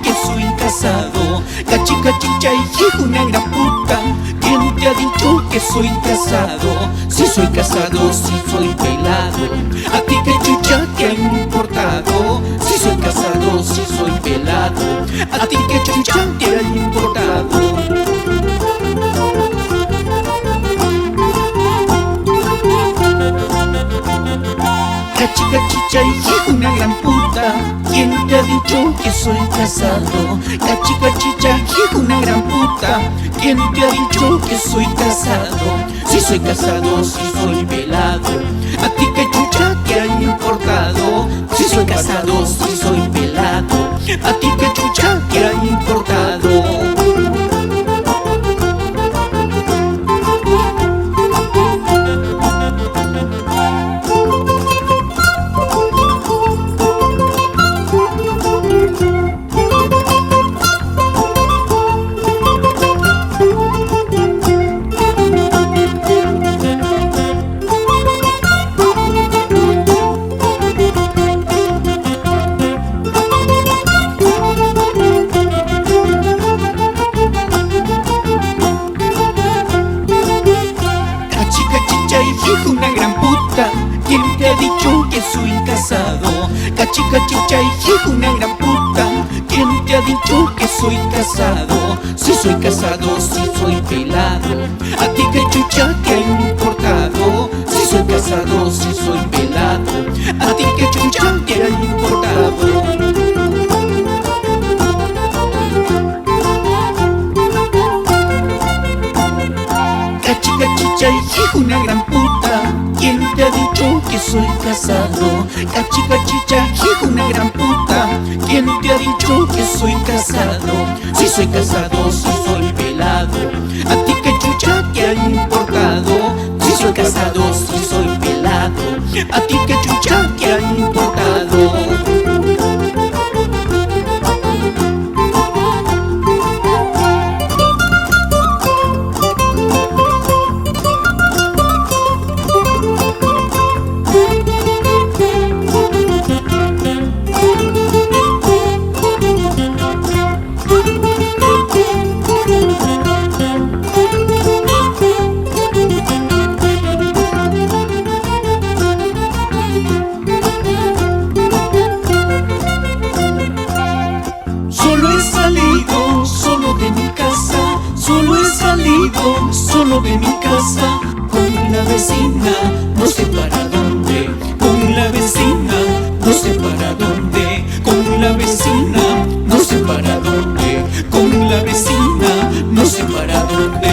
que soy casado. Cachi, cachicha y hijo, una gran puta. ¿Quién te ha dicho que soy casado? Si soy casado, si soy pelado. ¿A ti qué chucha te ha importado? Si soy casado, si soy pelado. ¿A ti qué chucha te ha importado? Cachi, cachicha y hijo, una gran puta. ¿Quién te ha dicho que soy casado? Cachi, cachicha, hijo, una gran puta. ¿Quién te ha dicho que soy casado? Si soy casado, si soy pelado. ¿A ti qué chucha te ha importado? Si soy casado, si soy pelado. ¿A ti qué chucha te ha importado? Hijo, una gran puta. ¿Quién te ha dicho que soy casado? Cachi, cachicha y hijo, una gran puta. ¿Quién te ha dicho que soy casado? Si soy casado, si soy pelado. ¿A ti qué chucha te ha importado? Si soy casado, si soy pelado. ¿A ti qué chucha te ha importado? Cachi, cachicha y hijo, una gran puta. ¿Quién te ha dicho que soy casado? Cachi, cachicha, hijo, una gran puta. ¿Quién te ha dicho que soy casado? Si soy casado, si soy pelado. ¿A ti qué chucha te ha importado? Si soy casado, si soy pelado. ¿A ti qué chucha te ha importado? Solo de mi casa, con la vecina, no sé para dónde. Con la vecina, no sé para dónde. Con la vecina, no sé para dónde. Con la vecina, no sé para dónde.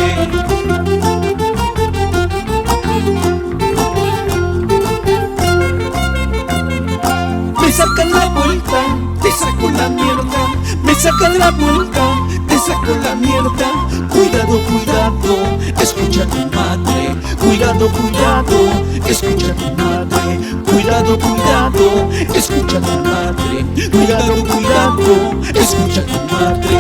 Me sacan la vuelta, te saco la mierda. Me sacan la vuelta, te saco la mierda. Cuidado, cuidado, escucha a tu madre. Cuidado, cuidado, escucha a tu madre. Cuidado, cuidado, escucha a tu madre. Cuidado, cuidado, escucha a tu madre.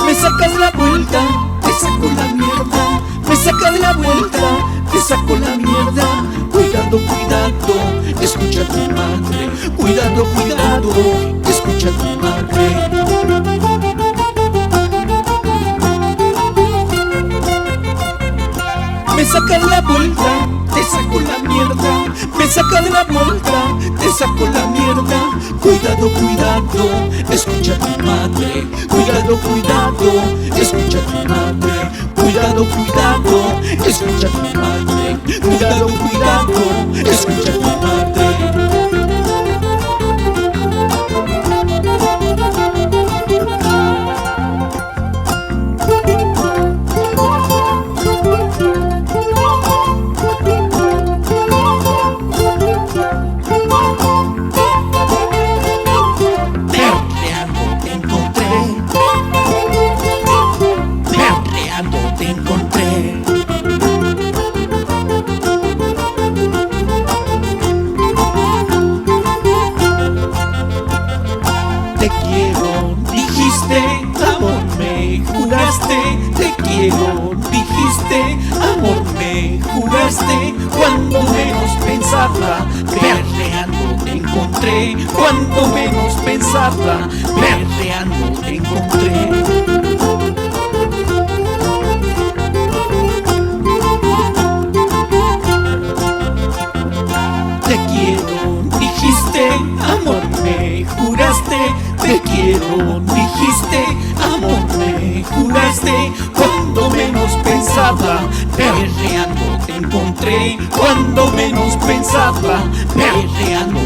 Me sacas la vuelta, te saco la mierda. Me sacas la vuelta, te saco la mierda. Cuidado, cuidado, escucha a tu madre. Cuidado, cuidado, escucha a tu madre. Me sacas la vuelta, te saco la mierda. Me sacas la vuelta, te saco la mierda. Cuidado, cuidado, escucha a tu madre. Cuidado, cuidado, escucha a tu madre. Cuidado, cuidado, escucha a tu madre. Cuidado, cuidado, escucha a tu madre. Perreando te encontré, perreando te encontré. Te quiero, dijiste, amor me juraste. Te quiero, dijiste, amor me juraste. Cuando menos pensaba, perreando te encontré. Cuando menos pensaba, perreando te encontré. Te quiero, dijiste, amor me juraste. Te quiero, dijiste, amor me juraste. Cuando menos pensaba, perreando te encontré. Cuando menos pensaba, perreando